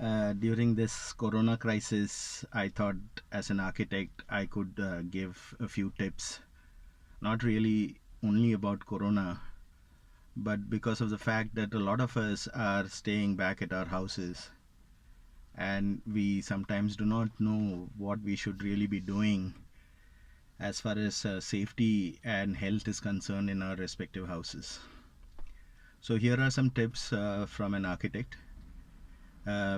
During this corona crisis, I thought as an architect I could give a few tips, not really only about corona, but because of the fact that a lot of us are staying back at our houses and we sometimes do not know what we should really be doing as far as safety and health is concerned in our respective houses. So, here are some tips from an architect.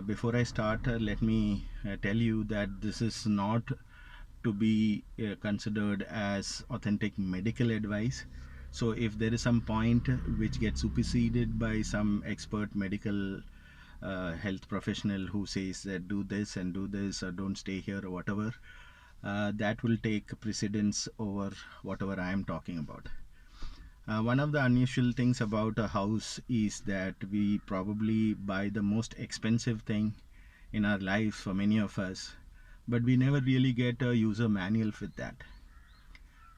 Before I start, let me tell you that this is not to be considered as authentic medical advice. So, if there is some point which gets superseded by some expert medical health professional who says that do this and do this or don't stay here or whatever, that will take precedence over whatever I am talking about. One of the unusual things about a house is that we probably buy the most expensive thing in our lives for many of us, but we never really get a user manual with that,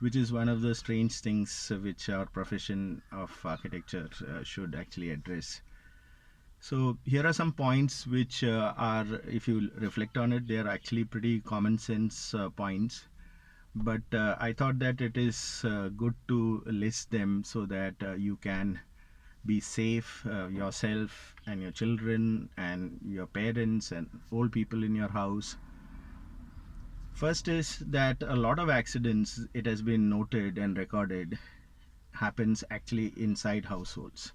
which is one of the strange things which our profession of architecture should actually address. So, here are some points which are, if you reflect on it, they are actually pretty common sense points, but I thought that it is good to list them so that you can be safe yourself and your children and your parents and old people in your house. First is that a lot of accidents, it has been noted and recorded, happens actually inside households.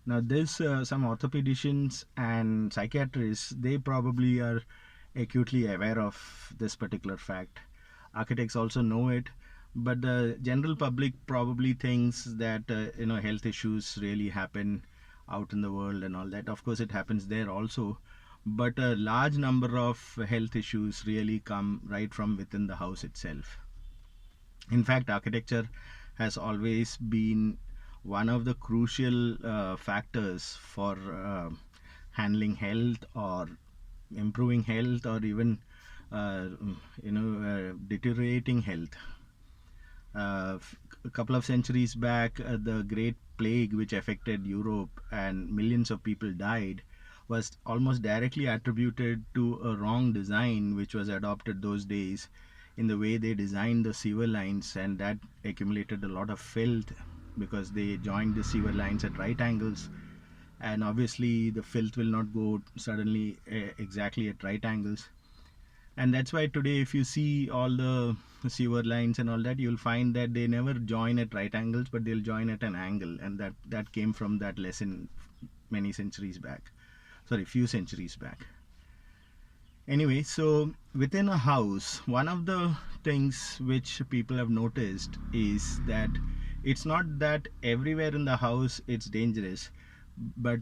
Now this some orthopedicians and psychiatrists, they probably are acutely aware of this particular fact. Architects also know it, but the general public probably thinks that health issues really happen out in the world and all that. Of course it happens there also, but a large number of health issues really come right from within the house itself. In fact, architecture has always been one of the crucial factors for handling health or improving health or even deteriorating health. A couple of centuries back, the Great Plague, which affected Europe and millions of people died, was almost directly attributed to a wrong design which was adopted those days in the way they designed the sewer lines, and that accumulated a lot of filth because they joined the sewer lines at right angles, and obviously the filth will not go suddenly exactly at right angles. And that's why today if you see all the sewer lines and all that, you'll find that they never join at right angles, but they'll join at an angle, and that came from that lesson many centuries back, sorry, few centuries back. Anyway, so within a house, one of the things which people have noticed is that it's not that everywhere in the house it's dangerous, but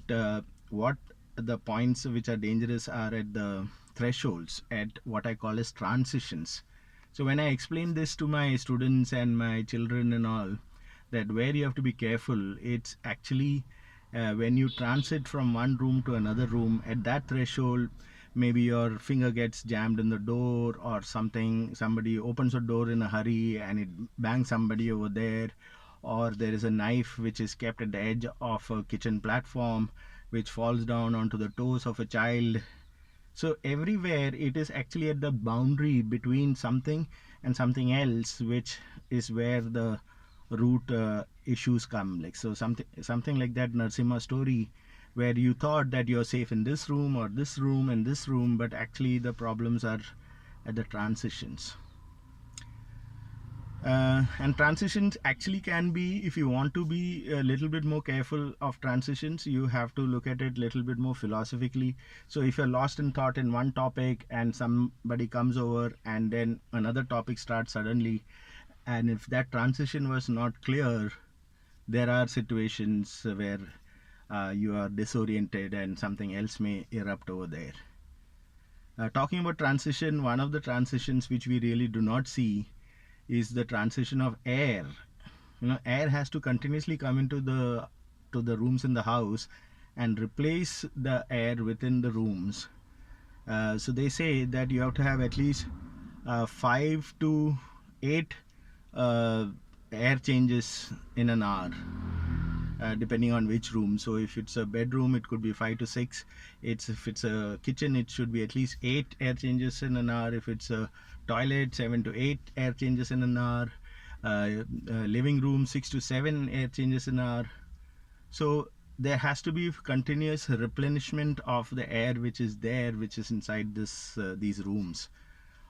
what the points which are dangerous are at the thresholds, at what I call as transitions. So when I explain this to my students and my children and all, that where you have to be careful, it's actually when you transit from one room to another room, at that threshold maybe your finger gets jammed in the door or something, somebody opens a door in a hurry and it bangs somebody over there, or there is a knife which is kept at the edge of a kitchen platform which falls down onto the toes of a child. So everywhere it is actually at the boundary between something and something else, which is where the root issues come. Like, so something like that Narsimha story, where you thought that you're safe in this room or this room and this room, but actually the problems are at the transitions. And transitions actually can be, if you want to be a little bit more careful of transitions, you have to look at it a little bit more philosophically. So if you're lost in thought in one topic and somebody comes over and then another topic starts suddenly, and if that transition was not clear, there are situations where you are disoriented and something else may erupt over there. Talking about transition, one of the transitions which we really do not see is the transition of air. Air has to continuously come into the rooms in the house and replace the air within the rooms. So they say that you have to have at least 5 to 8 air changes in an hour. depending on which room. So if it's a bedroom, it could be 5 to 6. If it's a kitchen, it should be at least 8 air changes in an hour. If it's a toilet, 7 to 8 air changes in an hour. Living room, 6 to 7 air changes in an hour. So there has to be continuous replenishment of the air which is there, which is inside these rooms.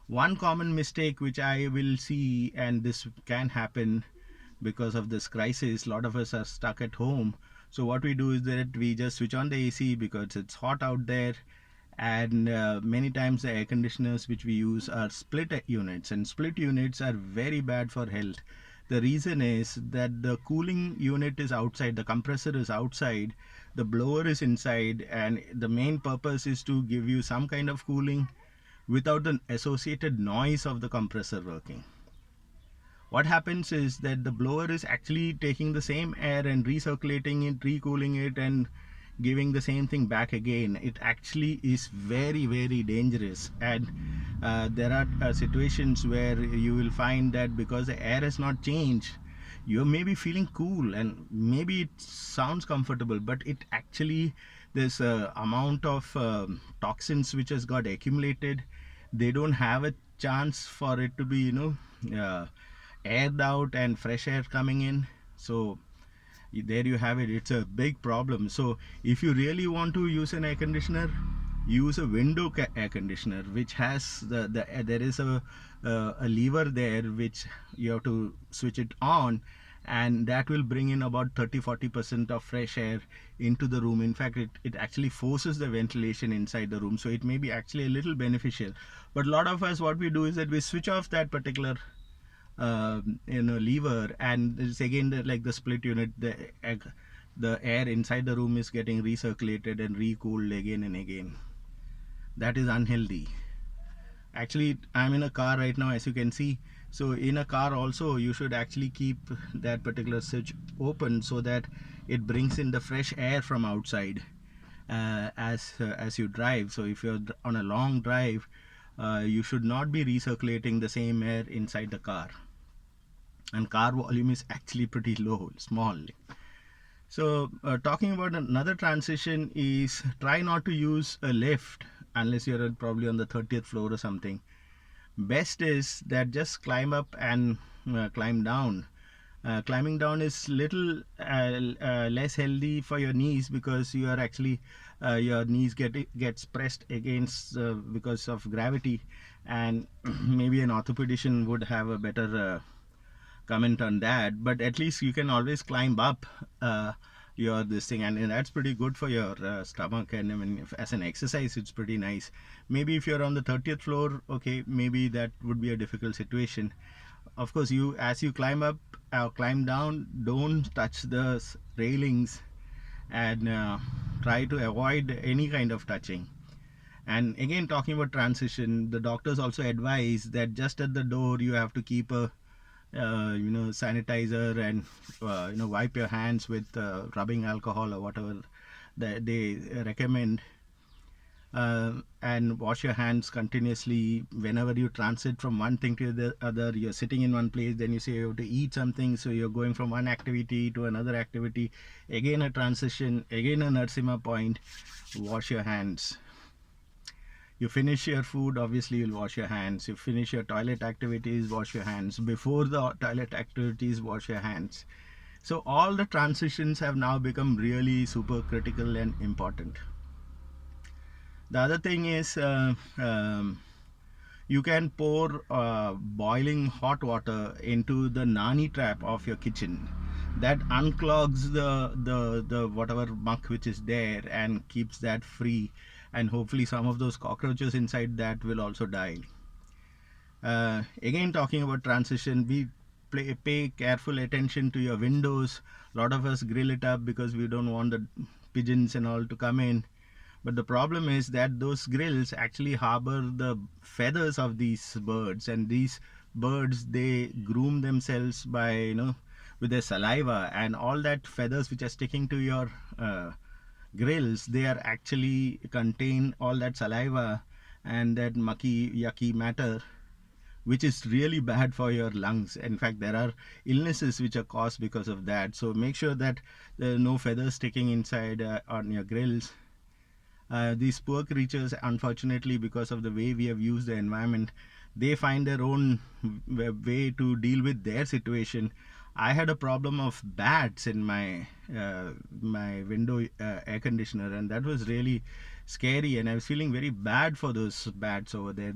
One common mistake which I will see, and this can happen because of this crisis, a lot of us are stuck at home. So what we do is that we just switch on the AC because it's hot out there, and many times the air conditioners which we use are split units, and split units are very bad for health. The reason is that the cooling unit is outside, the compressor is outside, the blower is inside, and the main purpose is to give you some kind of cooling without the associated noise of the compressor working. What happens is that the blower is actually taking the same air and recirculating it, recooling it, and giving the same thing back again. It actually is very, very dangerous. And there are situations where you will find that because the air has not changed, you may be feeling cool and maybe it sounds comfortable, but it actually, there's a amount of toxins which has got accumulated. They don't have a chance for it to be, aired out and fresh air coming in. So there you have it. It's a big problem. So if you really want to use an air conditioner, use a window air conditioner which has there is a lever there which you have to switch it on, and that will bring in about 30-40% of fresh air into the room. In fact, it actually forces the ventilation inside the room, so it may be actually a little beneficial. But a lot of us, what we do is that we switch off that particular lever, and it's again like the split unit. The air inside the room is getting recirculated and recooled again and again. That is unhealthy. Actually, I'm in a car right now, as you can see. So in a car also, you should actually keep that particular switch open so that it brings in the fresh air from outside as you drive. So if you're on a long drive, you should not be recirculating the same air inside the car, and car volume is actually pretty low, small. So talking about another transition is, try not to use a lift unless you're probably on the 30th floor or something. Best is that just climb up and climb down. Climbing down is little less healthy for your knees, because you are actually your knees gets pressed against because of gravity, and maybe an orthopedician would have a better comment on that. But at least you can always climb up your this thing, and that's pretty good for your stomach. And I mean, as an exercise, it's pretty nice. Maybe if you're on the 30th floor, okay, maybe that would be a difficult situation. Of course, as you climb up, climb down, don't touch the railings, and try to avoid any kind of touching. And again, talking about transition, the doctors also advise that just at the door you have to keep a sanitizer, and wipe your hands with rubbing alcohol or whatever that they recommend, and wash your hands continuously whenever you transit from one thing to the other. You're sitting in one place, then you say you have to eat something, so you're going from one activity to another activity, again a transition, again a Narasimha point. Wash your hands. You finish your food, obviously you'll wash your hands. You finish your toilet activities, wash your hands. Before the toilet activities, wash your hands. So all the transitions have now become really super critical and important. The other thing is, you can pour boiling hot water into the nani trap of your kitchen. That unclogs the whatever muck which is there and keeps that free, and hopefully some of those cockroaches inside that will also die. Again, talking about transition, pay careful attention to your windows. A lot of us grill it up because we don't want the pigeons and all to come in. But the problem is that those grills actually harbor the feathers of these birds, and these birds, they groom themselves by with their saliva, and all that feathers which are sticking to your grills, they are actually contain all that saliva and that mucky yucky matter, which is really bad for your lungs. In fact, there are illnesses which are caused because of that. So make sure that there are no feathers sticking inside on your grills. These poor creatures, unfortunately, because of the way we have used the environment, they find their own way to deal with their situation. I had a problem of bats in my window air conditioner, and that was really scary. And I was feeling very bad for those bats over there.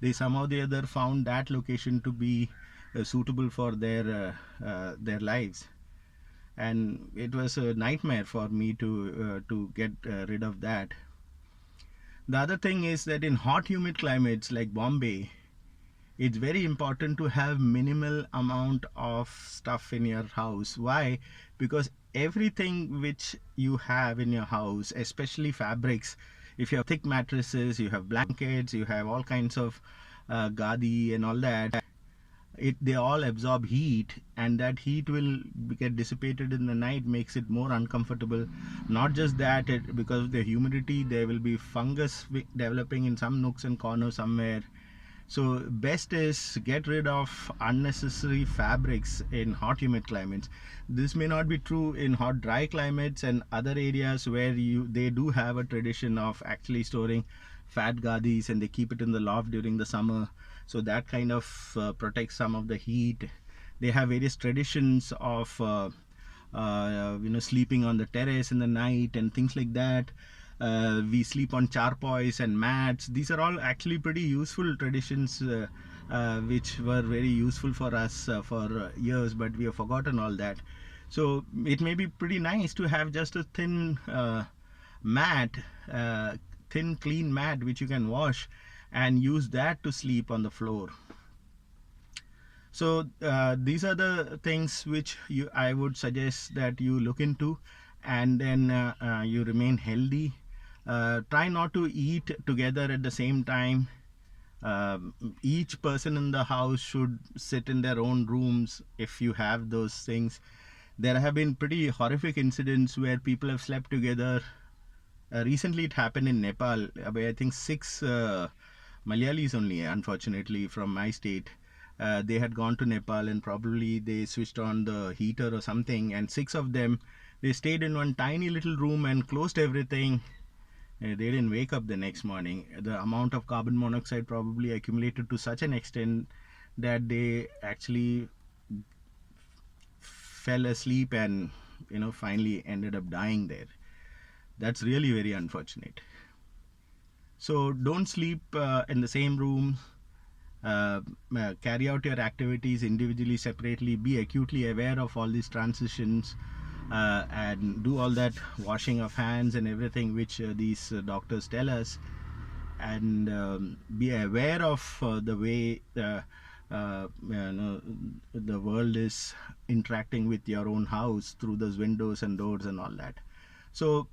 They somehow the other found that location to be suitable for their lives, and it was a nightmare for me to get rid of that. The other thing is that in hot humid climates like Bombay, it's very important to have minimal amount of stuff in your house. Why? Because everything which you have in your house, especially fabrics, if you have thick mattresses, you have blankets, you have all kinds of gadi and all that, they all absorb heat, and that heat will get dissipated in the night, makes it more uncomfortable. Not just that, because of the humidity, there will be fungus developing in some nooks and corners somewhere. So best is get rid of unnecessary fabrics in hot humid climates. This may not be true in hot dry climates and other areas where they do have a tradition of actually storing fat gadis, and they keep it in the loft during the summer, so that kind of protects some of the heat. They have various traditions of sleeping on the terrace in the night and things like that. We sleep on charpoys and mats. These are all actually pretty useful traditions, which were very useful for us for years, but we have forgotten all that. So it may be pretty nice to have just a thin mat, thin clean mat which you can wash and use that to sleep on the floor. So these are the things which I would suggest that you look into, and then you remain healthy. Try not to eat together at the same time. Each person in the house should sit in their own rooms if you have those things. There have been pretty horrific incidents where people have slept together. Recently it happened in Nepal, where I think 6 Malayalis only, unfortunately, from my state. They had gone to Nepal, and probably they switched on the heater or something, and 6 of them, they stayed in one tiny little room and closed everything. They didn't wake up the next morning. The amount of carbon monoxide probably accumulated to such an extent that they actually fell asleep and finally ended up dying there. That's really very unfortunate. So don't sleep in the same room. Carry out your activities individually, separately. Be acutely aware of all these transitions, and do all that washing of hands and everything which these doctors tell us. And be aware of the way the world is interacting with your own house through those windows and doors and all that. So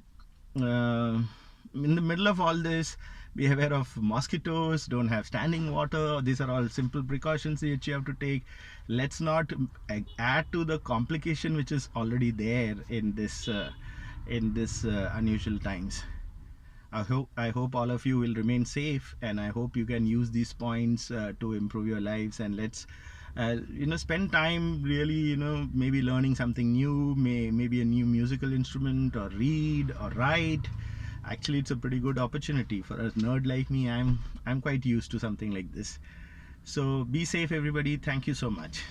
in the middle of all this, be aware of mosquitoes. Don't have standing water. These are all simple precautions that you have to take. Let's not add to the complication which is already there in this unusual times. I hope all of you will remain safe, and I hope you can use these points to improve your lives. And let's spend time really, maybe learning something new, maybe a new musical instrument, or read or write. Actually, it's a pretty good opportunity for a nerd like me. I'm quite used to something like this. So be safe, everybody. Thank you so much.